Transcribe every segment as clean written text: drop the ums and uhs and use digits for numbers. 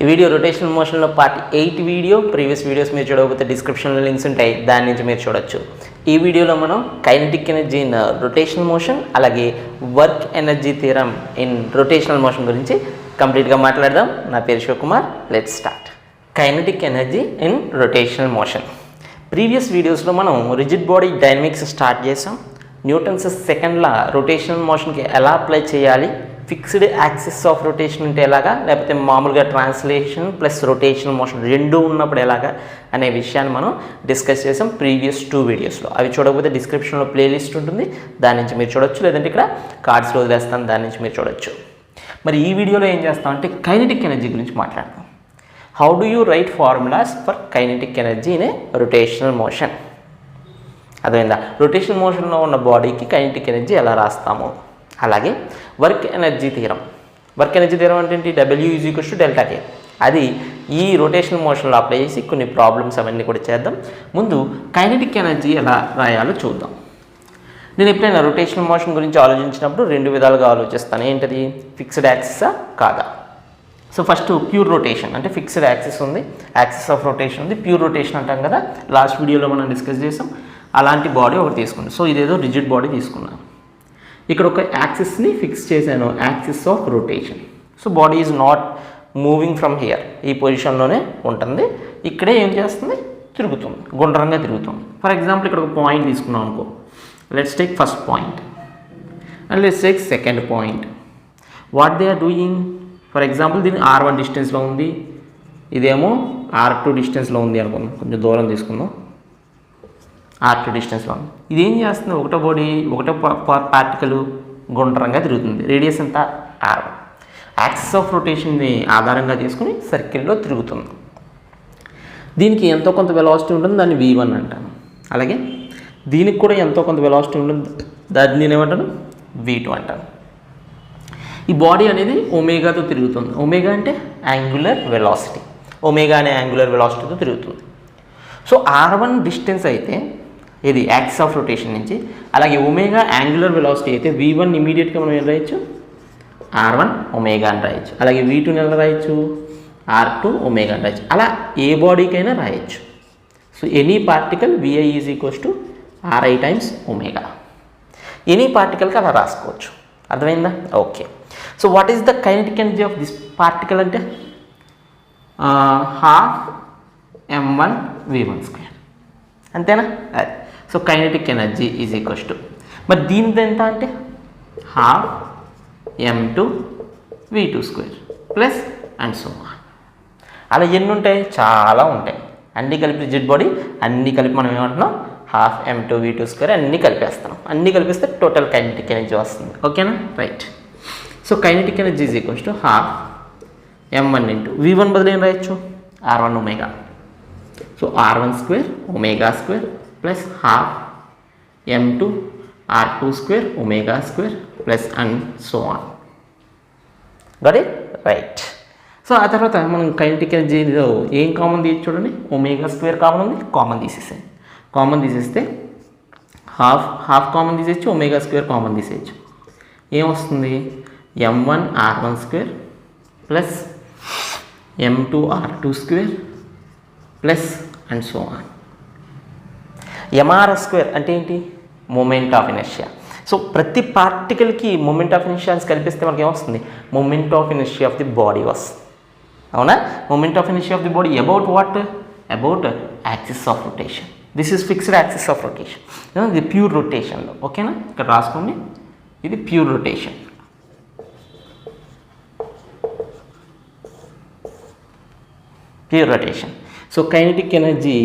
ఈ video rotational మోషన్లో part 8 video. Previous videos మీరు చూడకపోతే డిస్క్రిప్షన్లో లింక్స్ ఉంటాయి, దాని నుంచి మీరు చూడొచ్చు. ఈ వీడియోలో మనం kinetic energy in rotational motion అలాగే work energy theorem in rotational motion గురించి కంప్లీట్గా మాట్లాడదాం. నా పేరు Shivakumar. Let's start. Kinetic energy in rotational motion. Previous వీడియోస్లో మనం రిజిడ్ బాడీ డైనమిక్స్ స్టార్ట్ చేసాం. న్యూటన్స్ సెకండ్ లా రొటేషనల్ మోషన్కి ఎలా అప్లై చేయాలి, ఫిక్స్డ్ యాక్సిస్ ఆఫ్ రొటేషన్ అంటే ఎలాగా, లేకపోతే మామూలుగా ట్రాన్స్లేషన్ ప్లస్ రొటేషనల్ మోషన్ రెండు ఉన్నప్పుడు ఎలాగా అనే విషయాన్ని మనం డిస్కస్ చేసాం ప్రీవియస్ 2 వీడియోస్లో. అవి చూడకపోతే డిస్క్రిప్షన్లో ప్లేలిస్ట్ ఉంటుంది, దాని నుంచి మీరు చూడొచ్చు, లేదంటే ఇక్కడ కార్డ్స్లో వదిలేస్తాను, దాని నుంచి మీరు చూడొచ్చు. మరి ఈ వీడియోలో ఏం చేస్తామంటే కైనెటిక్ ఎనర్జీ గురించి మాట్లాడతాం. How do you write formulas for kinetic energy in a rotational motion? అదేందా రొటేషనల్ మోషన్లో ఉన్న బాడీకి కైనెటిక్ ఎనర్జీ ఎలా రాస్తాము. అలాగే work energy theorem. Work energy theorem అంటే ఏంటి? W=Δk. అది ఈ రొటేషనల్ మోషన్లో అప్లై చేసి కొన్ని ప్రాబ్లమ్స్ అవన్నీ కూడా చేద్దాం. ముందు కైనెటిక్ ఎనర్జీ ఎలా రాయాలో చూద్దాం. నేను ఎప్పుడైనా రొటేషనల్ మోషన్ గురించి ఆలోచించినప్పుడు 2 విధాలుగా ఆలోచిస్తాను. ఏంటది? ఫిక్స్డ్ యాక్సిసా కాదా. సో ఫస్ట్ ప్యూర్ రొటేషన్ అంటే ఫిక్స్డ్ యాక్సిస్ ఉంది, యాక్సిస్ ఆఫ్ రొటేషన్ ఉంది, ప్యూర్ రొటేషన్ అంటాం కదా, లాస్ట్ వీడియోలో మనం డిస్కస్ చేసాం. అలాంటి బాడీ ఒకటి తీసుకున్నాను. సో ఇదేదో రిజిడ్ బాడీ తీసుకున్నాను. ఇక్కడ ఒక యాక్సిస్ని ఫిక్స్ చేశాను, axis of rotation. So body is not moving from here, ఈ పొజిషన్లోనే ఉంటుంది. ఇక్కడే ఏం చేస్తుంది? తిరుగుతుంది, గుండ్రంగా తిరుగుతుంది. ఫర్ ఎగ్జాంపుల్ ఇక్కడ ఒక పాయింట్ తీసుకున్నాం అనుకో. Let's take first point and let's take second point. What they are doing? For example దీన్ని R1 డిస్టెన్స్లో ఉంది, ఇదేమో R2 డిస్టెన్స్లో ఉంది అనుకుందాం. కొంచెం దూరం తీసుకుందాం. R2 డిస్టెన్స్లో ఉంది. ఇది ఏం చేస్తుంది? ఒకటో బాడీ, ఒకటో పార్టికల్ గుండ్రంగా తిరుగుతుంది. రేడియస్ ఎంత? R1. యాక్సిస్ ఆఫ్ రొటేషన్ని ఆధారంగా చేసుకుని సర్కిల్లో తిరుగుతుంది. దీనికి ఎంతో కొంత వెలాసిటీ ఉంటుంది, దాన్ని V1 అంటాను. అలాగే దీనికి కూడా ఎంతో కొంత వెలాసిటీ ఉంటుంది, దాన్ని నేను ఏమంటాను? V2 అంటాను. ఈ బాడీ అనేది ఒమేగాతో తిరుగుతుంది. ఒమేగా అంటే యాంగులర్ వెలాసిటీ. ఒమేగా అనే యాంగులర్ వెలాసిటీతో తిరుగుతుంది. సో R1 డిస్టెన్స్ అయితే ఇది యాక్సిస్ ఆఫ్ రొటేషన్ నుంచి, అలాగే ఒమేగా యాంగులర్ వెలాసిటీ అయితే V1 ఇమీడియట్గా మనం ఏం రాయొచ్చు? R1 ఒమేగా అని రాయొచ్చు. అలాగే V2 ఎలా రాయొచ్చు? R2 ఒమేగా అని రాయొచ్చు. అలా ఏ బాడీకైనా రాయొచ్చు. So any particle VI =RI times omega. Any పార్టికల్కి అలా రాసుకోవచ్చు. అర్థమైందా? Okay. So what is the kinetic energy of this particle అంటే ½ m1 v1² అంతేనా? అది. So kinetic energy is equals to, మరి దీనిది ఎంత అంటే ½ m2 v2² plus and so on. అలా ఎన్ని ఉంటాయి? చాలా ఉంటాయి. అన్నీ కలిపి రిజిడ్ బాడీ అన్నీ కలిపి మనం ఏమంటున్నాం? ½ m2 v2² అన్నీ కలిపేస్తాం. అన్నీ కలిపిస్తే టోటల్ కైనెటిక్ ఎనర్జీ వస్తుంది. ఓకేనా? Right. So kinetic energy is equals to ½ m1 into v1 బదులు ఏం రాయొచ్చు? R1 omega. సో R1² ఒమేగా² ప్లస్ ½ m2 R2² ఒమేగా² plus and so on. Got it? Right. So ఆ తర్వాత మనం కైనెటిక్ ఎనర్జీలో ఏం కామన్ తీయచ్చు చూడండి. ఒమేగా² కామన్ ఉంది, కామన్ తీసేసాయి. కామన్ తీసేస్తే హాఫ్ కామన్ తీసేయచ్చు, ఒమేగా² కామన్ తీసేయచ్చు. ఏమొస్తుంది? m1 R1² plus m2 R2² plus and so on. mR² అంటే ఏంటి? Moment of inertia. సో ప్రతి పార్టికల్కి మూమెంట్ ఆఫ్ ఇనర్షియాస్ కల్పిస్తే మనకి ఏమొస్తుంది? Moment of inertia of the body వస్తుంది. అవునా? Moment of inertia of the body about what? About axis of rotation. This is fixed axis of rotation. ఇది pure రొటేషన్లో. ఓకేనా? ఇక్కడ రాసుకోండి, ఇది pure rotation. Pure rotation. So kinetic energy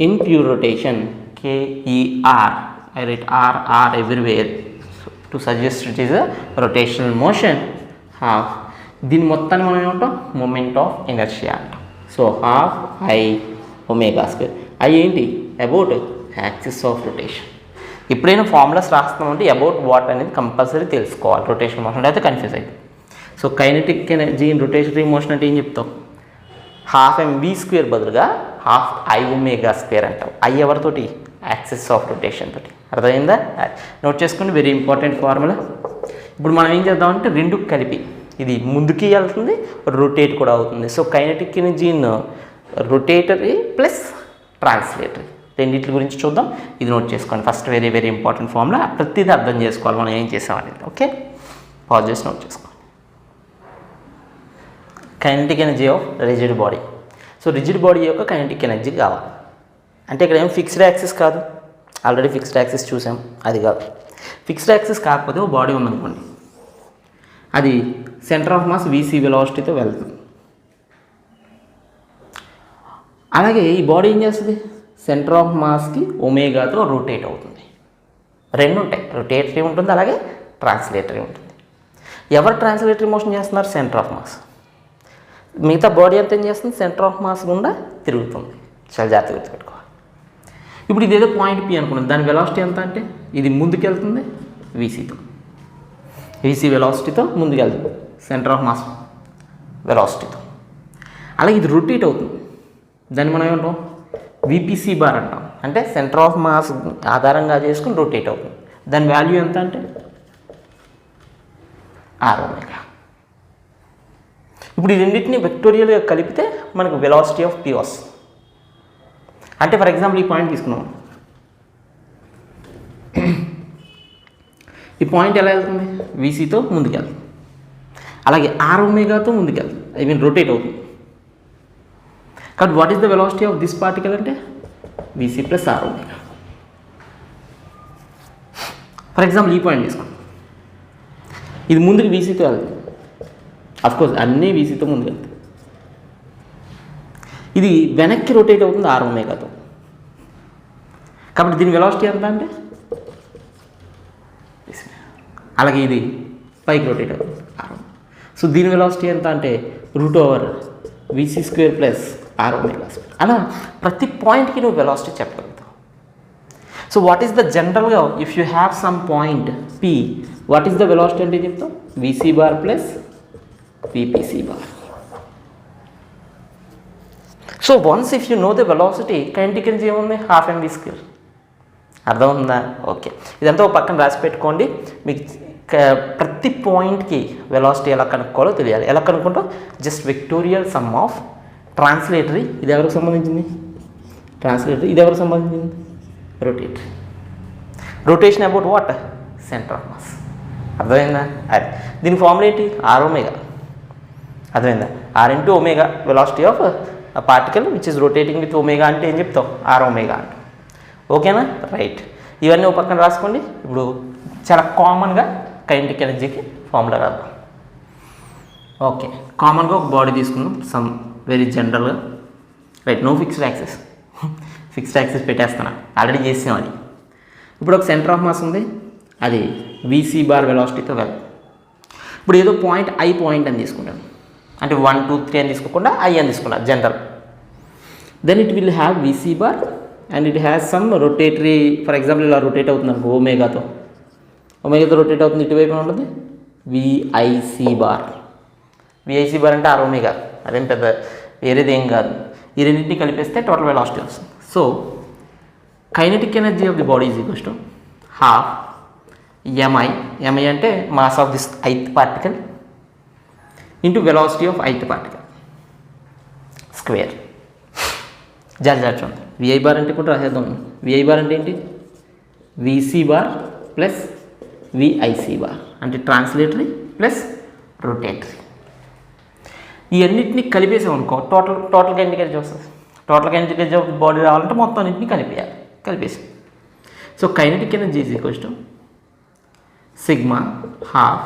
in pure rotation KER. I write R everywhere to suggest it is a rotational motion. ½ దీని మొత్తాన్ని మనం ఏమంటాం? మూమెంట్ ఆఫ్ ఇనర్షియా అంటాం. సో ½ I ఒమేగా². I ఏంటి? About axis of rotation. ఎప్పుడైనా formulas రాస్తామంటే about what అనేది కంపల్సరీ తెలుసుకోవాలి. రొటేషన్ మోషన్ అయితే కన్ఫ్యూజ్ అవుతుంది. So kinetic energy in rotationary motion అంటే ఏం చెప్తాం? ½ mv² బదులుగా ½ I ఒమేగా² అంటాం. I ఎవరితోటి? యాక్సిస్ ఆఫ్ రొటేషన్ తోటి. అర్థమైందా? నోట్ చేసుకోండి, వెరీ ఇంపార్టెంట్ ఫార్ములా. ఇప్పుడు మనం ఏం చేద్దామంటే రెండు కలిపి ఇది ముందుకి వెళ్తుంది, రొటేట్ కూడా అవుతుంది. So kinetic energy in rotatory plus translatory రెండింటి గురించి చూద్దాం. ఇది నోట్ చేసుకోండి. First very very important formula, ప్రతిదీ అర్థం చేసుకోవాలి మనం ఏం చేసామనేది. ఓకే, పాజ్ చేసి నోట్ చేసుకోండి. Kinetic energy of rigid body. So rigid body యొక్క కైనెటిక్ ఎనర్జీ కావాలి అంటే ఇక్కడ ఏం ఫిక్స్డ్ యాక్సిస్ కాదు, ఆల్రెడీ ఫిక్స్డ్ యాక్సిస్ చూసాం, అది కాదు. ఫిక్స్డ్ యాక్సిస్ కాకపోతే ఓ బాడీ ఉందనుకోండి, అది సెంటర్ ఆఫ్ మాస్ వీసీ వెలాసిటీతో వెళ్తుంది. అలాగే ఈ బాడీ ఏం చేస్తుంది, సెంటర్ ఆఫ్ మాస్కి ఒమేగాతో రొటేట్ అవుతుంది. రెండు ఉంటాయి, రొటేటరీ ఉంటుంది, అలాగే ట్రాన్స్లేటరీ ఉంటుంది. ఎవరు ట్రాన్స్లేటరీ మోషన్ చేస్తున్నారు, సెంటర్ ఆఫ్ మాస్. మిగతా బాడీ అంతా ఏం చేస్తుంది, సెంటర్ ఆఫ్ మాస్ గుండా తిరుగుతుంది. చాలా జాగ్రత్తగా గుర్తుపెట్టుకోవాలి. ఇప్పుడు ఇదేదో పాయింట్ పి అనుకున్నాం, దాని వెలాసిటీ ఎంత అంటే ఇది ముందుకెళ్తుంది వీసీతో, వీసీ వెలాసిటీతో ముందుకెళ్తుంది సెంటర్ ఆఫ్ మాస్ వెలాసిటీతో. అలాగే ఇది రొటేట్ అవుతుంది, దాన్ని మనం ఏమంటాం, విపిసి బార్ అంటాం. అంటే సెంటర్ ఆఫ్ మాస్ ఆధారంగా చేసుకుని రొటేట్ అవుతుంది. దాని వాల్యూ ఎంత అంటే ఆర్ ఒమేగా. ఇప్పుడు ఈ రెండింటిని వెక్టోరియల్గా కలిపితే మనకు వెలాసిటీ ఆఫ్ పి వస్తుంది. అంటే ఫర్ ఎగ్జాంపుల్ ఈ పాయింట్ తీసుకున్నాం, ఈ పాయింట్ ఎలా వెళ్తుంది, వీసీతో ముందుకెళ్తుంది. అలాగే ఆర్ ఒమేగాతో ముందుకెళ్తుంది, ఐ మీన్ రొటేట్ అవుతుంది. కాబట్టి what is the velocity of this particle అంటే VC plus R omega. For example ఈ పాయింట్ తీసుకోండి, ఇది ముందుకు వీసీతో వెళ్తుంది, అఫ్కోర్స్ అన్నీ వీసీతో ముందుకు వెళ్తాయి. ఇది వెనక్కి రొటేట్ అవుతుంది ఆర్ ఒమేగాతో. కాబట్టి దీని వెలాసిటీ ఎంత అంటే, అలాగే ఇది పైకి రొటేట్ అవుతుంది ఆర్. సో దీని వెలాసిటీ ఎంత అంటే √/VC² plus R omega square. అలా ప్రతి పాయింట్కి నువ్వు వెలాసిటీ చెప్పగలుగుతావు. సో వాట్ ఈస్ ద జనరల్గా if you have some point P, what is the velocity అంటే చెప్తావు, VC bar plus VPC bar. So once if you know the velocity, kinetic energy ఏముంది, half mv². అర్థమవుతుందా? Okay, ఇదంతా ఒక పక్కన రాసి పెట్టుకోండి. మీకు ప్రతి పాయింట్కి వెలాసిటీ ఎలా కనుక్కోవాలో తెలియాలి. ఎలా కనుక్కుంటాం, just vectorial sum of translatory, ఇది ఎవరికి సంబంధించింది, ట్రాన్స్లేటరీ, ఇది ఎవరికి సంబంధించింది, rotatory. Rotation about what, centre of mass. అర్థమైందా? అది దీని ఫార్ములా ఏంటి, ఆర్ ఒమేగా. అర్థమైందా, r into omega velocity of particle which is rotating with omega అంటే ఏం చెప్తావు, ఆర్ ఒమేగా అంట. ఓకేనా? రైట్, ఇవన్నీ ఒక పక్కన రాసుకోండి. ఇప్పుడు చాలా కామన్గా కైనెటిక్ ఎనర్జీకి ఫార్ములా రాద్దాం. ఓకే, కామన్గా ఒక బాడీ తీసుకుందాం, సమ్ వెరీ జనరల్గా. Right, no fixed axis, fixed axis పెట్టేస్తాను, ఆల్రెడీ చేసాం అది. ఇప్పుడు ఒక సెంటర్ ఆఫ్ మాస్ ఉంది, అది వీసీ బార్ వెలాసిటీతో వెళ్తాం. ఇప్పుడు ఏదో పాయింట్ ఐ పాయింట్ అని తీసుకుంటాను, అంటే 1, 2, 3 అని తీసుకోకుండా ఐ అని తీసుకున్నా general. Then it will have VC bar and it has some rotatory. For example ఇలా రొటేట్ అవుతుంది అనుకో, ఒమేగాతో రొటేట్ అవుతుంది, ఇటువైపు ఉంటుంది విఐసి బార్. విఐసి బార్ అంటే ఆర్ ఒమేగా, అదేం పెద్ద వేరేది ఏం కాదు. ఈ రెండింటిని కలిపేస్తే టోటల్ వెలాసిటీ వస్తుంది. So kinetic energy of the body is equals to half MI, MI అంటే mass of this ith particle into velocity of ith particle square. చూడండి, విఐ బార్ అంటే కూడా రాసేద్దాం. విఐ బార్ అంటే ఏంటి, VC bar plus VIC bar, అంటే translatory plus rotatory. ఈ అన్నింటినీ కలిపేసాం అనుకో, టోటల్ కైనెటిక్ ఎనర్జీ వస్తుంది. Total kinetic energy of body రావాలంటే మొత్తం అన్నింటినీ కలిపేసాం. So kinetic energy is equals to sigma half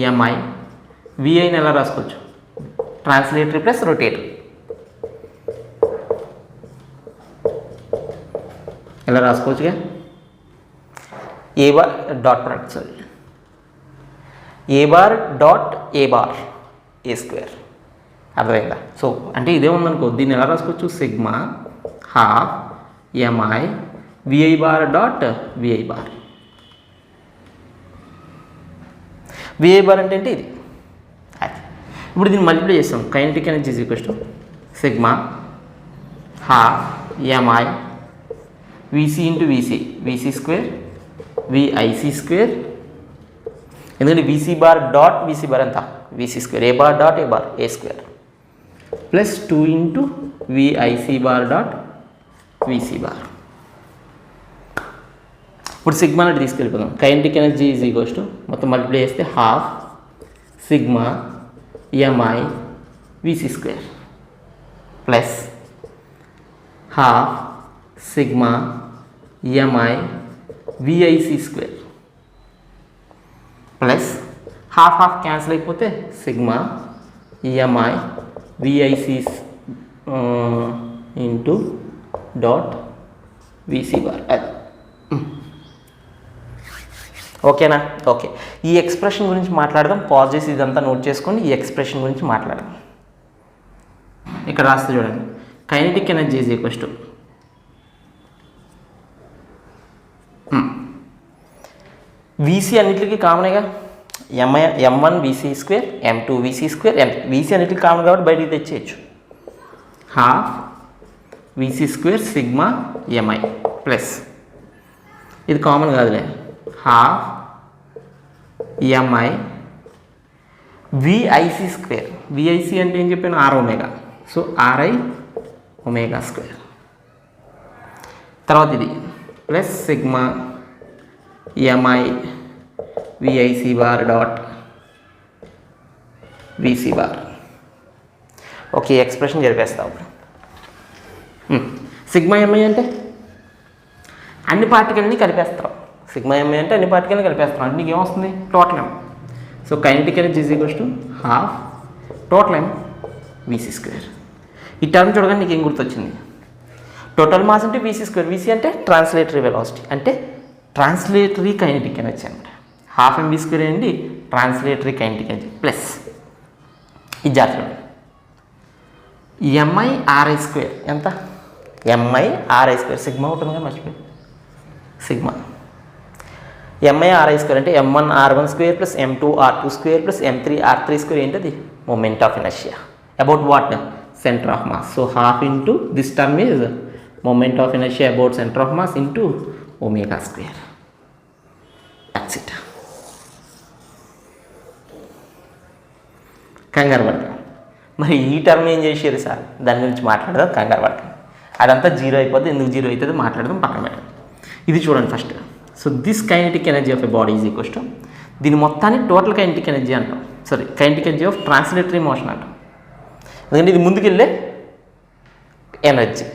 MI, విఐని ఎలా రాసుకోవచ్చు, ట్రాన్స్లేటరీ ప్లస్ రొటేటరీ. ఎలా రాసుకోవచ్చుగా, a bar dot product, sorry, a bar dot a bar a square. అర్థమైందా? సో అంటే ఇదే ఉందనుకో, దీన్ని ఎలా రాసుకోవచ్చు, sigma half MI VI bar dot VI bar. VI bar అంటే ఏంటి, ఇది. ఇప్పుడు దీన్ని మల్టిప్లై చేస్తాం, kinetic energy is equals to sigma half MI VC into VC, VC square VIC square ఎందుకంటే VC bar dot VC bar ఎంత VC square a bar dot a bar a square plus 2 into VIC bar dot VC bar. ఇప్పుడు sigma అంటే తీసుకెళ్ళిపోదాం. Kinetic energy is equals to మొత్తం multiply చేస్తే half sigma MI VC square plus half sigma MI VIC square plus half half cancel అయిపోతే sigma MI VIC into dot VC bar. అది ఓకేనా? Okay, ఈ expression గురించి మాట్లాడదాం. పాజ్ చేసి ఇదంతా నోట్ చేసుకోండి. ఈ ఎక్స్ప్రెషన్ గురించి మాట్లాడదాం. ఇక్కడ రాస్తే చూడండి, kinetic energy is equals to VC అన్నిటికీ కామనేగా, m1 VC square m2 VC square VC అన్నిటికీ కామన్ కాబట్టి బయటికి తెచ్చేయచ్చు. Half VC square sigma MI plus ఇది కామన్ కాదులే half MI VIC square. VIC అంటే ఏం చెప్పాను? R omega. So RI omega square. తర్వాత ఇది plus sigma MI VIC bar dot VC bar. Okay, expression జరిపేస్తాం. సిగ్మా ఎంఐ అంటే అన్ని పార్టికల్ని కలిపేస్తాం. సిగ్మా ఎంఐ అంటే అన్ని పార్టికల్ని కలిపేస్తాం. అంటే నీకు ఏమొస్తుంది? Total m. So kinetic energy is equals to half total m VC square. ఈ టర్మ్ చూడగానే నీకు ఏం గుర్తొచ్చింది? టోటల్ మాస్ అంటే వీసీ స్క్వేర్. వీసీ అంటే ట్రాన్స్లేటరీ వెలాసిటీ, అంటే ట్రాన్స్లేటరీ కైనెటిక్ ఎనర్జీ అనమాట. హాఫ్ ఎంబీ స్క్వేర్ అండి ట్రాన్స్లేటరీ కైనెటిక్ ఎనర్జీ ప్లస్ ఇది జాగ్రత్త ఎంఐ ఆర్ఐ స్క్వేర్. ఎంత? MI RI square. సిగ్మా ఉంటుంది కదా, మర్చిపోయి సిగ్మా ఎంఐ ఆర్ఐ స్క్వేర్ అంటే m1 r1 square plus m2 r2 square plus m3 r3 square. ఏంటది? Moment of inertia about what? Centre of mass. So half into this term is moment of inertia about centre of mass into omega square. That's it. కంగారు పడతాం. మరి ఈ term ఏం చేసారు sir? దాని గురించి మాట్లాడదాం. కంగారు పడతాం. అదంతా జీరో అయిపోద్ది. ఎందుకు జీరో అవుతుంది మాట్లాడదాం, పక్కన పెట్టాం. ఇది చూడండి first. So this kinetic energy of a body is equals to, దీని మొత్తాన్ని టోటల్ కైనెటిక్ ఎనర్జీ అంటాం. Sorry, kinetic energy of translatory motion అంటాం. ఎందుకంటే ఇది ముందుకెళ్ళే ఎనర్జీ.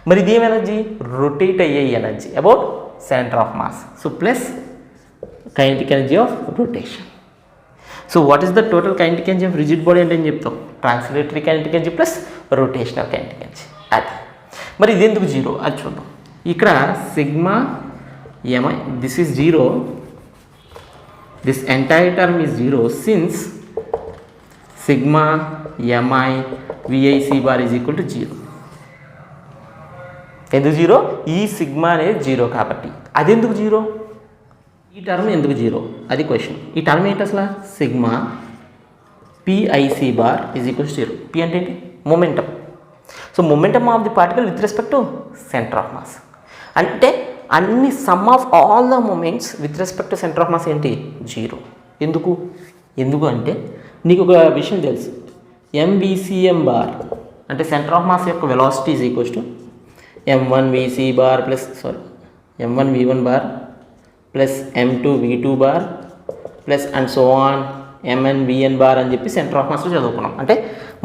మరి ఇది ఏం ఎనర్జీ? రొటేట్ అయ్యే energy about centre of mass. So plus kinetic energy of rotation. So what is the total kinetic energy of rigid body అంటే ఏం చెప్తాం? Translatory kinetic energy plus rotational kinetic energy. అది మరి ఇది ఎందుకు జీరో అది చూద్దాం. ఇక్కడ sigma MI this is zero, this entire term is zero since sigma MI VIC bar is equal to zero. ఎందుకు జీరో? ఈ సిగ్మా అనేది జీరో కాబట్టి. అది ఎందుకు జీరో? ఈ టర్మ్ ఎందుకు జీరో అది క్వశ్చన్. ఈ టర్మ్ ఏంటి అసలు? Sigma PIC bar is equal to zero. P అంటే ఏంటి? Momentum. So momentum of the particle with respect to centre of mass. అంటే అన్ని sum of all the moments with respect to centre of mass ఏంటి? Zero. ఎందుకు అంటే నీకు ఒక విషయం తెలుసు, ఎంవిసిఎం బార్ అంటే సెంటర్ ఆఫ్ మాస్ యొక్క velocity is equals to m1 vc bar plus m1 v1 bar plus m2 v2 bar plus and so on mn vn bar అని చెప్పి సెంటర్ ఆఫ్ మాస్లో చదువుకున్నాం. అంటే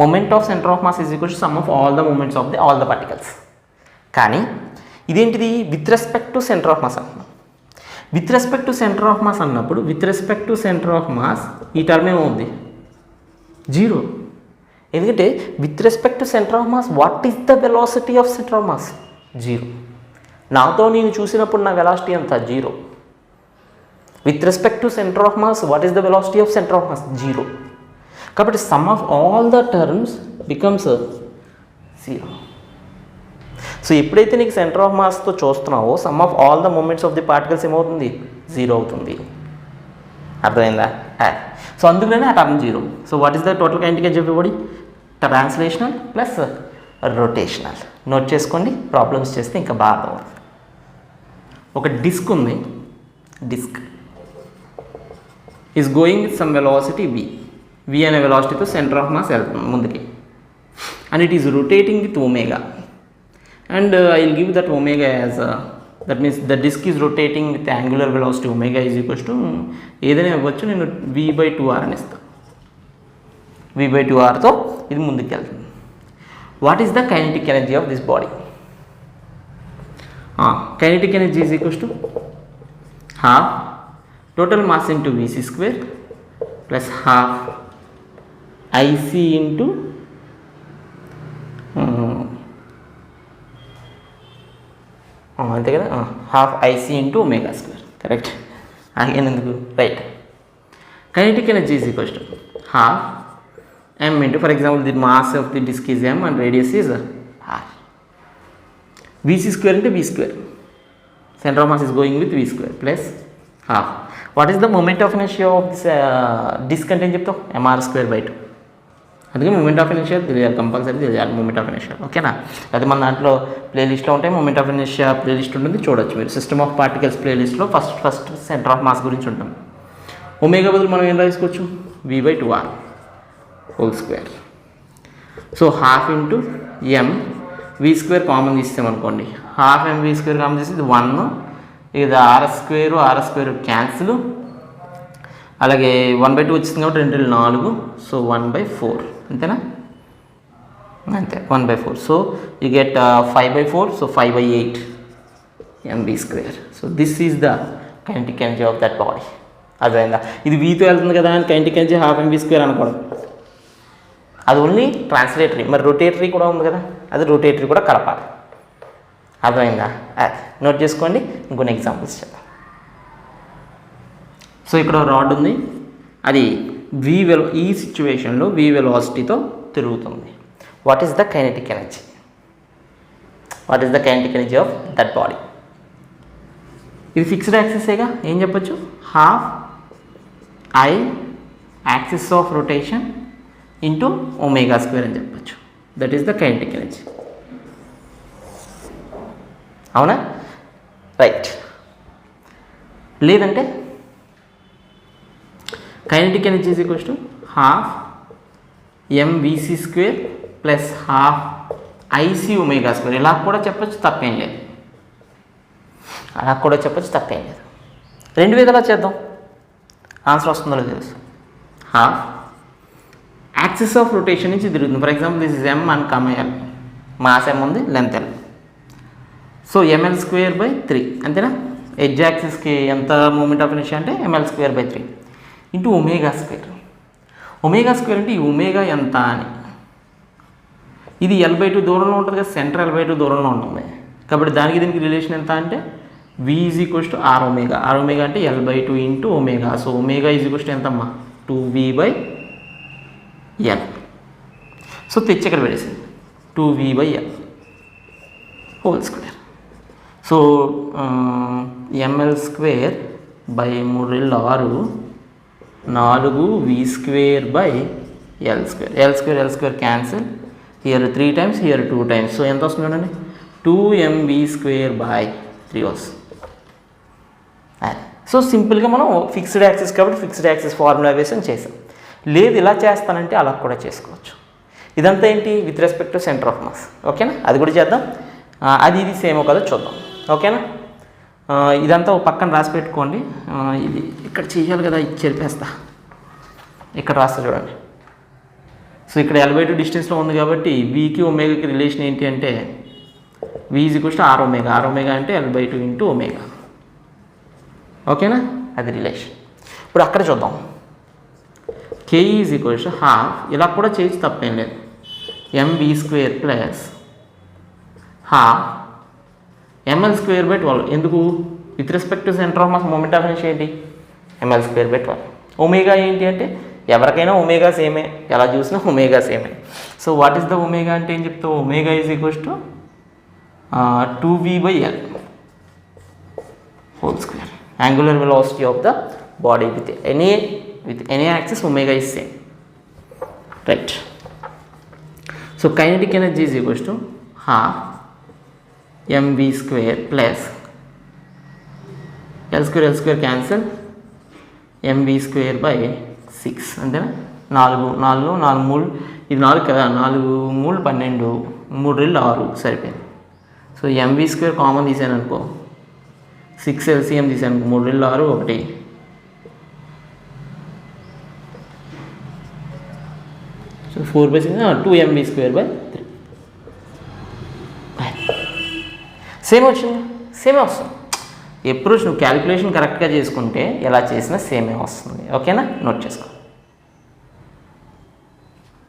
moment of centre of mass is equals to sum of all the moments of the all the particles. కానీ ఇదేంటిది? With respect to centre of mass అంటున్నాం. With respect to centre of mass అన్నప్పుడు with respect to centre of mass ఈ term ఏమవుద్ది? Zero. ఎందుకంటే with respect to centre of mass what is the velocity of centre of mass? Zero. నాతో నేను చూసినప్పుడు నా velocity అంతా zero. With respect to centre of mass what is the velocity of centre of mass? Zero. కాబట్టి sum of all the terms becomes zero. So ఎప్పుడైతే నీకు centre of మాస్తో చూస్తున్నావో sum of all the moments of the particles ఏమవుతుంది? Zero అవుతుంది. అర్థమైందా? So అందుకనే ఆ term zero. So what is the total kinetic energy of the body? Translational plus rotational. Note చేసుకోండి, ప్రాబ్లమ్స్ చేస్తే ఇంకా బాగా అర్థమవుతుంది. ఒక డిస్క్ ఉంది. Disc is going with some velocity v. v అనే వెలాసిటీతో సెంటర్ ఆఫ్ మాస్ వెళ్తుంది ముందుకి, and it is rotating with omega, and I will give that omega as that means the disc is rotating with angular velocity omega is equals to ఏదైనా ఇవ్వచ్చు, నేను v/2r అని ఇస్తాను. v/2rతో ఇది ముందుకు వెళ్తుంది. What is the kinetic energy of this body? Kinetic energy is equals to half total mass into vc square plus half ic into అంతే కదా, half ic into omega square. Correct. again ఎందుకు right. kinetic energy is equals to half m into, for example, the mass of the disk is m and radius is r. vc square into v square, center of mass is going with v square plus half. What is the moment of inertia of this disk అంటే ఏం చెప్తాం? mr²/2. అందుకే moment of inertia తెలియాలి, compulsory తెలియాలి moment of inertia. ఓకేనా? అది మన దాంట్లో ప్లేలిస్ట్లో ఉంటాయి, మూమెంట్ ఆఫ్ ఇనర్షియా ప్లేలిస్ట్ ఉంటుంది, చూడొచ్చు మీరు. సిస్టమ్ ఆఫ్ పార్టికల్స్ ప్లేలిస్ట్లో ఫస్ట్ సెంటర్ ఆఫ్ మాస్ గురించి ఉంటుంది. ఒమేగా బదులు మనం ఏం రాసుకోవచ్చు? v/2r whole square. So half into m, v² common తీసామనుకోండి, హాఫ్ mv² కామన్ తీసి ఇది 1, ఇది r² క్యాన్సిల్, అలాగే 1/2 వచ్చింది కాబట్టి 2 4, సో 1/4 అంతేనా? అంతే 1/4. So you get 5/4, so 5/8 mv². So this is the kinetic energy of that body. అర్థమైందా? ఇది వీతో వెళ్తుంది కదా అని కైనెటిక్ ఎనర్జీ హాఫ్ mv² అనుకోవడం, అది ఓన్లీ ట్రాన్స్లేటరీ. మరి రొటేటరీ కూడా ఉంది కదా, అది రొటేటరీ కూడా కలపాలి. అర్థమైందా? అది నోట్ చేసుకోండి. ఇంకొన్ని ఎగ్జాంపుల్స్ చెప్తాం. సో ఇక్కడ రాడ్ ఉంది, అది ఈ సిచ్యువేషన్లో v వెలాసిటీతో తిరుగుతుంది. What is the kinetic energy? What is the kinetic energy of that body? ఇది ఫిక్స్డ్ యాక్సిసేగా, ఏం చెప్పచ్చు? Half i axis of rotation into omega అని చెప్పచ్చు. That is the kinetic energy. అవునా? రైట్. లేదంటే kinetic energy is equals to half mvc² plus half ic omega. ఇలా కూడా చెప్పచ్చు, తప్పేం లేదు. అలా కూడా చెప్పచ్చు, తప్పేం లేదు. రెండు విధాలా చేద్దాం, ఆన్సర్ వస్తుందో లేదో తెలుసు. హాఫ్ యాక్సిస్ ఆఫ్ రొటేషన్ నుంచి తిరుగుతుంది. For example this is m and l, mass m ఉంది, లెంత్ l. సో ml²/3 అంతేనా? ఎడ్జ్ యాక్సిస్కి ఎంత మూమెంట్ ఆఫ్ ఇనర్షియా అంటే ml²/3 ఇంటూ ఒమేగా². ఒమేగా² అంటే ఈ ఒమేగా ఎంత అని, ఇది l/2 దూరంలో ఉంటుంది కదా, సెంటర్ l/2 దూరంలో ఉంటుంది కాబట్టి దానికి దీనికి రిలేషన్ ఎంత అంటే v is r omega. r omega అంటే l/2 into omega. So omega is ఎంతమ్మా? 2v/l. సో తెచ్చి ఇక్కడ పెట్టేసింది 2v/l whole square. So ml² by 3 6 4v²/l². l² cancel, here 3 times, here 2 times. So ఎంత వస్తుంది చూడండి, 2mv²/3 వస్తుంది. సో సింపుల్గా మనం ఫిక్స్డ్ యాక్సిస్ కాబట్టి ఫిక్స్డ్ యాక్సిస్ ఫార్ములా వేసి చేసాం. లేదు ఇలా చేస్తానంటే అలా కూడా చేసుకోవచ్చు. ఇదంతా ఏంటి? With respect to centre of mass. ఓకేనా? అది కూడా చేద్దాం. అది ఇది సేమో కదా చూద్దాం. ఓకేనా? ఇదంతా పక్కన రాసి పెట్టుకోండి. ఇది ఇక్కడ చేయాలి కదా, ఇది చెరిపేస్తా. ఇక్కడ రాస్తా చూడండి. సో ఇక్కడ l/2 డిస్టెన్స్లో ఉంది కాబట్టి వీకి ఒమేగాకి రిలేషన్ ఏంటి అంటే v is r omega. r omega అంటే l/2 ఇంటూ ఒమేగా. ఓకేనా? అది రిలేషన్. ఇప్పుడు అక్కడ చూద్దాం. k ఈజ్ హాఫ్, ఇలా కూడా చేయొచ్చు, తప్పేం లేదు. mv² plus half ml²/12. ఎందుకు? With respect to centre of mass moment of inertia ఏంటి? ml²/12. ఒమేగా ఏంటి అంటే ఎవరికైనా ఒమేగా సేమే, ఎలా చూసినా ఒమేగా సేమే. So what is the omega అంటే ఏం చెప్తావు? Omega is equals to 2v/l whole square. Angular velocity of the body with any axis omega is same. Right. So kinetic energy is equals to half mv² plus l² cancel, mv²/6 అంతేనా. 4 4 4 3 ఇది 4 కదా, 4 3 12 3 2 6 సరిపోయింది. So mv² common తీసాను అనుకో, 6 LCM తీసాను అనుకో, 3 2 6 1. So 4/6 2mv²/3 same వచ్చింది, సేమే వస్తుంది. ఎప్పుడు నువ్వు క్యాలిక్యులేషన్ కరెక్ట్గా చేసుకుంటే ఎలా చేసినా సేమే వస్తుంది. ఓకేనా, నోట్ చేసుకో.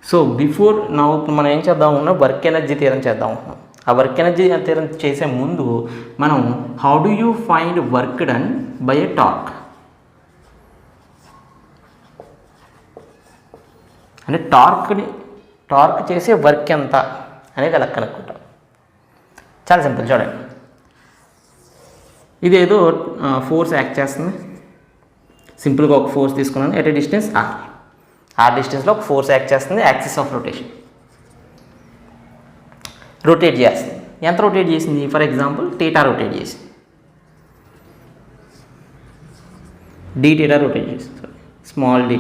సో బిఫోర్ నా మనం ఏం చేద్దాం అనుకున్నాం, వర్క్ ఎనర్జీ థియరం చేద్దాం అనుకున్నాం. ఆ వర్క్ ఎనర్జీ థియరం చేసే ముందు మనం how do you find work done by a torque అంటే టార్క్ చేసే వర్క్ ఎంత అనేది ఎలా కనుక్కుంటాం. చాలా సింపుల్, చూడండి. ఇదేదో ఫోర్స్ యాక్ట్ చేస్తుంది. సింపుల్గా ఒక ఫోర్స్ తీసుకున్నాను ఎట్ ఏ డిస్టెన్స్ ఆర్ డిస్టెన్స్లో ఒక ఫోర్స్ యాక్ట్ చేస్తుంది. యాక్సిస్ ఆఫ్ రొటేషన్ రొటేట్ చేస్తుంది. ఎంత రొటేట్ చేసింది? ఫర్ ఎగ్జాంపుల్ టీటా రొటేట్ చేసింది, డి టీటా రొటేట్ చేసింది, స్మాల్ డి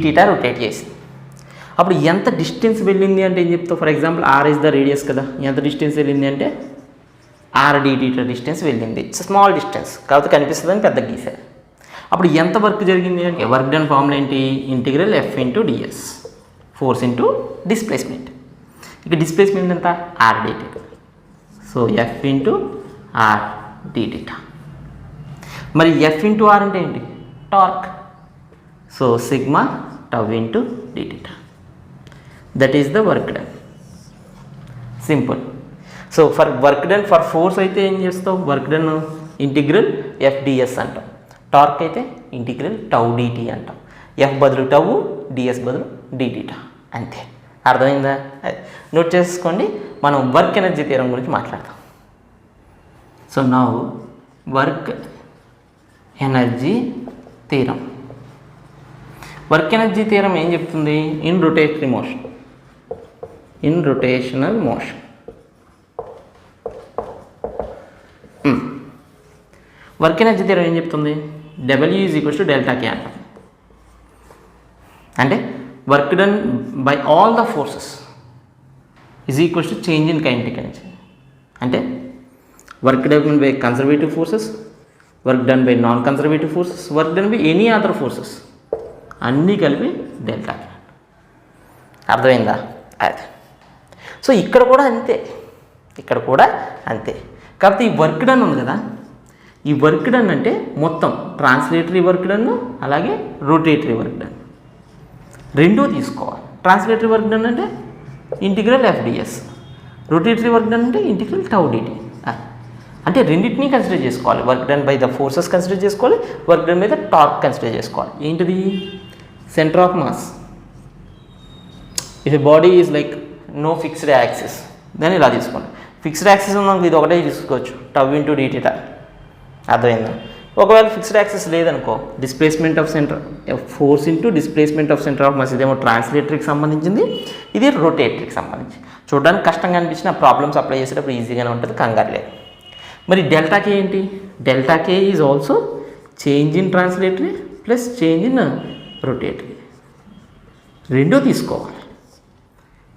టీటా రొటేట్ చేసింది. అప్పుడు ఎంత డిస్టెన్స్ వెళ్ళింది అంటే ఏం చెప్తావు? For example R is the radius కదా, ఎంత డిస్టెన్స్ వెళ్ళింది అంటే ఆర్ డి టీటా డిస్టెన్స్ వెళ్ళింది. ఇట్స్ స్మాల్ డిస్టెన్స్ కాబట్టి కనిపిస్తుందని పెద్ద గీసారు. అప్పుడు ఎంత వర్క్ జరిగింది అంటే వర్క్ డన్ ఫార్ములా ఏంటి? Integral F into ds, force into displacement. ఇక డిస్ప్లేస్మెంట్ ఎంత? R d theta. So F into R d theta. మరి ఎఫ్ ఇంటూ ఆర్ అంటే ఏంటి? Torque. So sigma tau into d theta. That is the work done. Simple. So for work done for force అయితే ఏం చేస్తావు? Work done integral FDS అంటాం. Torque అయితే integral tau DT అంటాం. F బదులు tau, DS బదులు డిటీటా. అంతే, అర్థమైందా? నోట్ చేసుకోండి. మనం వర్క్ ఎనర్జీ థియరం గురించి మాట్లాడతాం. So now work energy theorem. Work energy theorem ఏం చెప్తుంది? In rotatory motion, in rotational motion. Work energy theorem ఏం చెప్తుంది? W is equals to delta K అంటాం. అంటే work done by all the forces is equals to change in kinetic energy. అంటే work done by conservative forces, work done by non conservative forces, work done by any other forces అన్నీ కలిపి delta కే. అర్థమైందా? అది. So ఇక్కడ కూడా అంతే, ఇక్కడ కూడా అంతే. కాకపోతే ఈ వర్క్ డన్ ఉంది కదా, ఈ వర్క్ డన్ అంటే మొత్తం ట్రాన్స్లేటరీ వర్క్ డన్ అలాగే రొటేటరీ వర్క్ డన్ రెండూ తీసుకోవాలి. ట్రాన్స్లేటరీ వర్క్ డన్ అంటే integral FDS, rotatory work done అంటే ఇంటిగ్రల్ టౌ డిటి. అంటే రెండింటినీ కన్సిడర్ చేసుకోవాలి. Work done by the forces consider చేసుకోవాలి, work done by the torque consider చేసుకోవాలి. ఏంటిది? Centre of mass. If a body is like no fixed axis, దాన్ని ఇలా తీసుకోండి. ఫిక్స్డ్ యాక్సిస్ ఉన్నాక ఇది ఒకటే తీసుకోవచ్చు, టౌ ఇంటూ డిటీటా. అర్థమైందా? ఒకవేళ ఫిక్స్డ్ యాక్సిస్ లేదనుకో, displacement of centre, force into displacement of centre of mass. ఇదేమో ట్రాన్స్లేటరీకి సంబంధించింది, ఇది రొటేటరీకి సంబంధించి. చూడడానికి కష్టంగా అనిపించిన ప్రాబ్లమ్స్ అప్లై చేసేటప్పుడు ఈజీగానే ఉంటుంది, కంగారు లేదు. మరి డెల్టా కే ఏంటి? Delta K is also change in translatory plus change in rotatory. రెండూ తీసుకోవాలి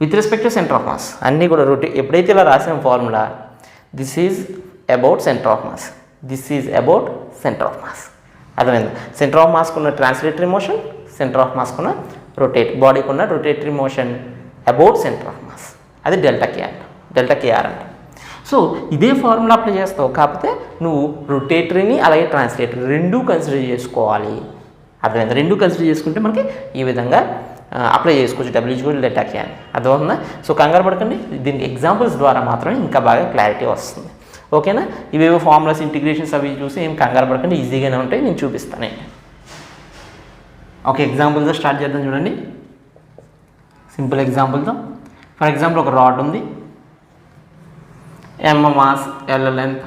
with respect to centre of mass. అన్నీ కూడా ఎప్పుడైతే ఇలా రాసిన formula, this is about centre of mass, this is about centre of mass. అర్థమైంది? Centre of మాస్కున్న translatory motion, centre of మాస్కున్న బాడీకి ఉన్న rotatory motion about centre of mass. అది డెల్టా కే అంట, డెల్టా కేఆర్ అంట. సో ఇదే ఫార్ములా అప్లై చేస్తావు, కాకపోతే నువ్వు రొటేటరీని అలాగే ట్రాన్స్లేటరీ రెండూ కన్సిడర్ చేసుకోవాలి. అర్థమైంది? రెండూ కన్సిడర్ చేసుకుంటే మనకి ఈ విధంగా అప్లై చేసుకోవచ్చు, W డెల్టా కే అని. అర్థమవుతుందా? సో కంగారు పడకండి, దీనికి ఎగ్జాంపుల్స్ ద్వారా మాత్రమే ఇంకా బాగా క్లారిటీ వస్తుంది. ఓకేనా? ఇవేవో ఫార్ములాస్ ఇంటిగ్రేషన్స్ అవి చూసి ఏం కంగారు పడకండి, ఈజీగానే ఉంటాయి, నేను చూపిస్తాను. ఒక ఎగ్జాంపుల్తో స్టార్ట్ చేద్దాం. చూడండి, సింపుల్ ఎగ్జాంపుల్తో. ఫర్ ఎగ్జాంపుల్ ఒక రాడ్ ఉంది, M mass, L length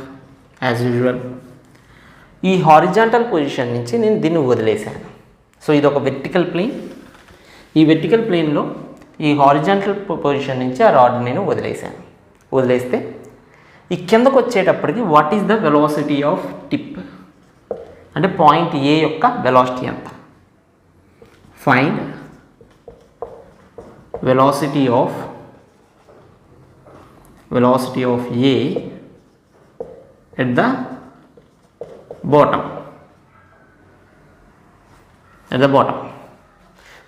as usual. ఈ హారిజాంటల్ పొజిషన్ నుంచి నేను దీన్ని వదిలేశాను. సో ఇది ఒక వెర్టికల్ ప్లేన్. ఈ వెర్టికల్ ప్లేన్లో ఈ హారిజాంటల్ పొజిషన్ నుంచి ఆ రాడ్ నేను వదిలేశాను. వదిలేస్తే ఈ కిందకు వచ్చేటప్పటికి what is the velocity of tip? అంటే పాయింట్ ఏ యొక్క వెలాసిటీ ఎంత. Find velocity of A at the bottom.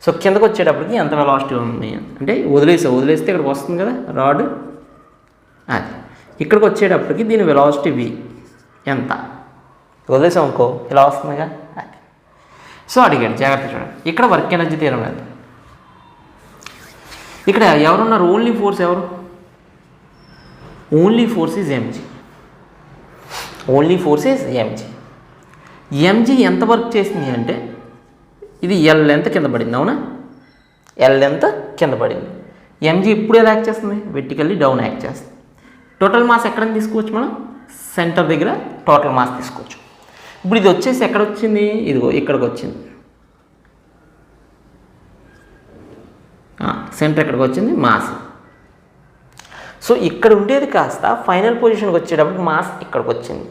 So కిందకు వచ్చేటప్పటికి ఎంత వెలాసిటీ ఉంది అంటే వదిలేస్తే ఇక్కడికి వస్తుంది కదా రాడ్, అది ఇక్కడికి వచ్చేటప్పటికి దీని వెలాసిటీ v ఎంత వదిలేసాం అనుకో ఇలా వస్తుందిగా అది. సో అడిగాడు, జాగ్రత్త చూడండి. ఇక్కడ వర్క్ ఎనర్జీ థియరం లేదు. ఇక్కడ ఎవరున్నారు? ఓన్లీ ఫోర్స్ ఎవరు? Only force is mg. mg ఎంత వర్క్ చేసింది అంటే ఇది L లెంత్ కింద పడింది, అవునా? L లెంత్ కింద పడింది. mg ఇప్పుడు ఎలా యాక్ట్ చేస్తుంది? వెర్టికల్లీ డౌన్ యాక్ట్ చేస్తుంది. టోటల్ మాస్ ఎక్కడ తీసుకోవచ్చు మనం? సెంటర్ దగ్గర టోటల్ మాస్ తీసుకోవచ్చు. ఇప్పుడు ఇది వచ్చేసి ఎక్కడ వచ్చింది? ఇదిగో ఇక్కడికి వచ్చింది. సెంటర్ ఎక్కడికి వచ్చింది? మాస్. సో ఇక్కడ ఉండేది కాస్త ఫైనల్ పొజిషన్కి వచ్చేటప్పుడు మాస్ ఇక్కడికి వచ్చింది.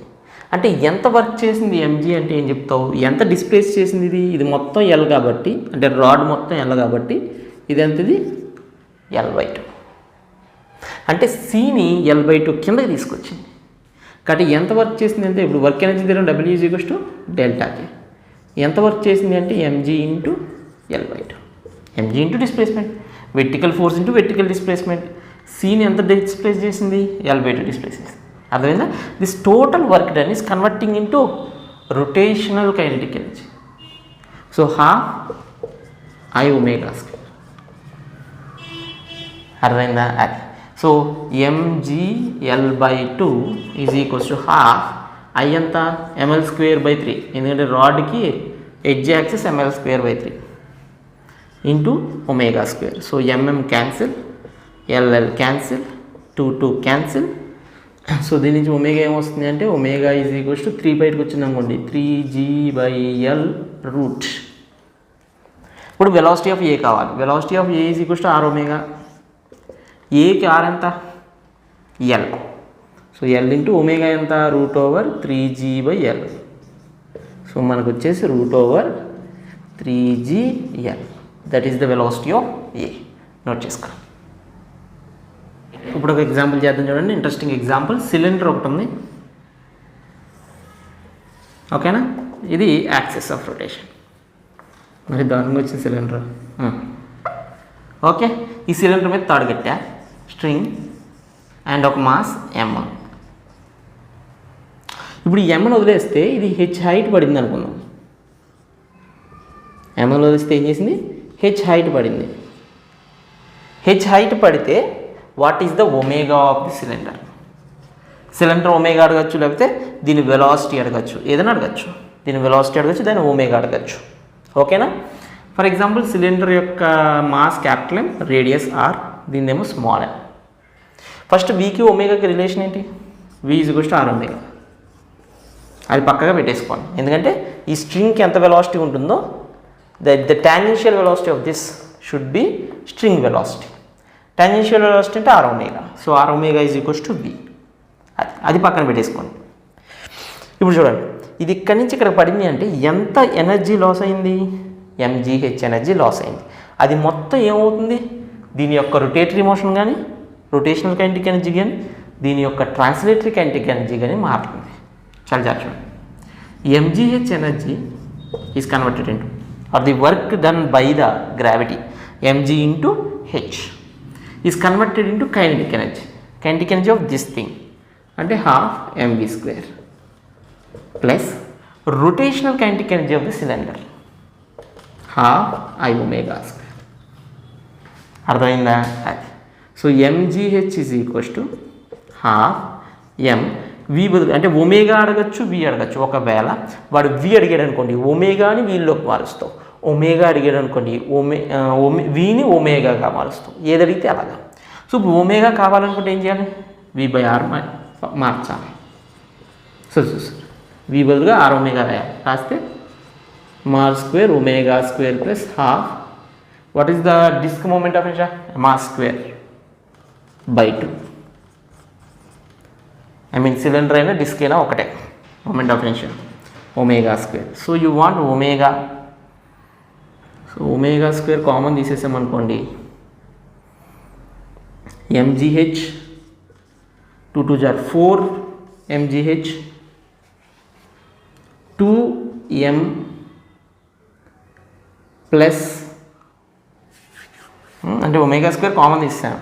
అంటే ఎంత వర్క్ చేసింది mg అంటే ఏం చెప్తావు? ఎంత డిస్ప్లేస్ చేసింది ఇది మొత్తం L కాబట్టి, అంటే రాడ్ మొత్తం L కాబట్టి ఇది ఎంతది? L/2. అంటే Cని L/2 కిందకి తీసుకొచ్చింది. కాబట్టి ఎంత వర్క్ చేసింది అంటే ఇప్పుడు work energy theorem W = ΔK. ఎంత వర్క్ చేసింది అంటే mg × L/2. mg × displacement, vertical force × vertical displacement. Cని ఎంత డిస్ప్లేస్ చేసింది? L/2 డిస్ప్లేస్ చేసింది. అర్థమైందా? This total work done is converting into rotational kinetic energy. So ½ I⍵². అర్థమైందా? అది. So mg L/2 is equals to ½ I ఎంత? ml²/3. ఎందుకంటే రాడ్కి edge axis ml²/3 into ω². So cancel, LL cancel, 2 cancel. So దీని నుంచి omega ఏమొస్తుంది అంటే ω is equals to 3 బయటకు వచ్చింది అనుకోండి, 3g/L రూట్. ఇప్పుడు వెలాసిటీ ఆఫ్ ఏ కావాలి. Velocity of A is equals to r ω. ఏకి r ఎంత? L. సో L ఇంటూ ω ఎంత? √3g/L. సో మనకు వచ్చేసి √3gL. That is the velocity of A. Note చేసుకో. ఇప్పుడు ఒక ఎగ్జాంపుల్ చేద్దాం చూడండి, ఇంట్రెస్టింగ్ ఎగ్జాంపుల్. సిలిండర్ ఒకటి ఉంది, ఓకేనా? ఇది యాక్సిస్ ఆఫ్ రొటేషన్. మరి దానిలో వచ్చిన సిలిండర్, ఓకే. ఈ సిలిండర్ మీద తాడు కట్టా, స్ట్రింగ్ అండ్ ఒక మాస్ m1. ఇప్పుడు ఈ m1 వదిలేస్తే ఇది h హైట్ పడింది అనుకుందాం. m1 వదిలేస్తే ఏం చేసింది? h హైట్ పడింది. h హైట్ పడితే what is the omega of the cylinder? Cylinder omega అడగచ్చు, లేకపోతే దీని వెలాసిటీ అడగచ్చు, ఏదైనా అడగచ్చు. దీని వెలాసిటీ అడగచ్చు, దాని ఒమేగా అడగచ్చు, ఓకేనా? ఫర్ ఎగ్జాంపుల్ సిలిండర్ యొక్క mass capital M, radius r, దీనిదేమో స్మాల్ m. ఫస్ట్ వీకి ఒమేగాకి రిలేషన్ ఏంటి? v = r⍵. అది పక్కగా పెట్టేసుకోండి, ఎందుకంటే ఈ స్ట్రింగ్కి ఎంత వెలాసిటీ ఉంటుందో the tangential velocity of this should be string velocity. Tangential velocity అంటే r⍵. So r⍵ = v. అది పక్కన పెట్టేసుకోండి. ఇప్పుడు చూడండి, ఇది ఇక్కడి నుంచి ఇక్కడ పడింది అంటే ఎంత ఎనర్జీ లాస్ అయింది? mgh ఎనర్జీ లాస్ అయింది. అది మొత్తం ఏమవుతుంది? దీని యొక్క రొటేటరీ మోషన్ కానీ, రొటేషనల్ కైనెటిక్ ఎనర్జీ కానీ, దీని యొక్క ట్రాన్స్లేటరీ కైనెటిక్ ఎనర్జీ కానీ మారుతుంది. చాలా చూడండి, mgh energy is converted into, or the work done by the gravity mg into h is converted into kinetic energy. Kinetic energy of this thing అంటే ½ mv² plus rotational kinetic energy of the cylinder ½ I⍵². అర్థమైందా? అది. So mgh is equals to ½ m v బదులు, అంటే omega అడగచ్చు, v అడగచ్చు. ఒకవేళ వాడు v అడిగాడు అనుకోండి, ఒమేగాని వీళ్ళలోకి మారుస్తావు. ఒమేగా అడిగాడు అనుకోండి, వీని ఒమేగాగా మారుస్తావు. ఏది అడిగితే అలాగా. సో ఇప్పుడు ఒమేగా కావాలనుకుంటే ఏం చేయాలి? v/r మార్చాలి. సో v బదులుగా r⍵ రాస్తే m² ω² plus ½. What is the disc moment of ఇన్షా? m²/2. ఐ మీన్ సిలిండర్ అయినా డిస్క్ అయినా ఒకటే మూమెంట్ ఆఫ్ ఇన్షియల్. Omega square. So you want omega. So omega square common తీసేసామనుకోండి, mgh 2 2 jar 4 mgh 2m plus అంటే omega square common తీసాం,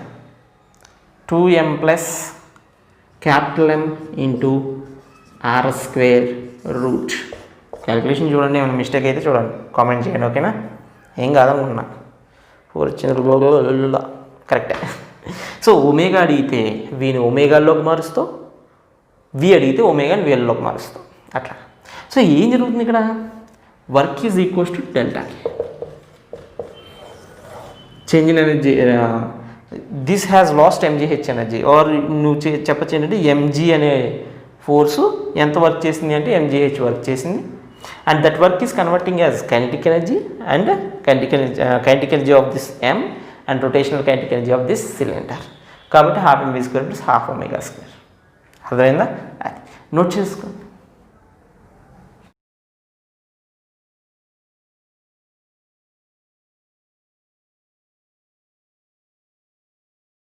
2m plus capital M into r square root. Calculation చూడండి, ఏమైనా mistake అయితే చూడండి, కామెంట్ చేయండి, ఓకేనా? ఏం కాదనుకున్నా, 4 వచ్చింది కరెక్టే. సో ఒమేగా అడిగితే వీని ఒమేగాల్లోకి మారుస్తావు, వి అడిగితే ఒమేగాని వీళ్ళలోకి మారుస్తావు, అట్లా. సో ఏం జరుగుతుంది ఇక్కడ? వర్క్ ఈజ్ ఈక్వల్స్ టు డెల్టాకి. Change in energy, this has lost mgh energy, or నువ్వు చెప్పచ్చు ఏంటంటే mg అనే ఫోర్సు ఎంత వర్క్ చేసింది అంటే mgh వర్క్ చేసింది, and that work is converting as kinetic energy and kinetic energy of this m and rotational kinetic energy of this cylinder. కాబట్టి ½ mv² + ½ omega square. అర్థమైందా? అది నోట్ చేసుకో.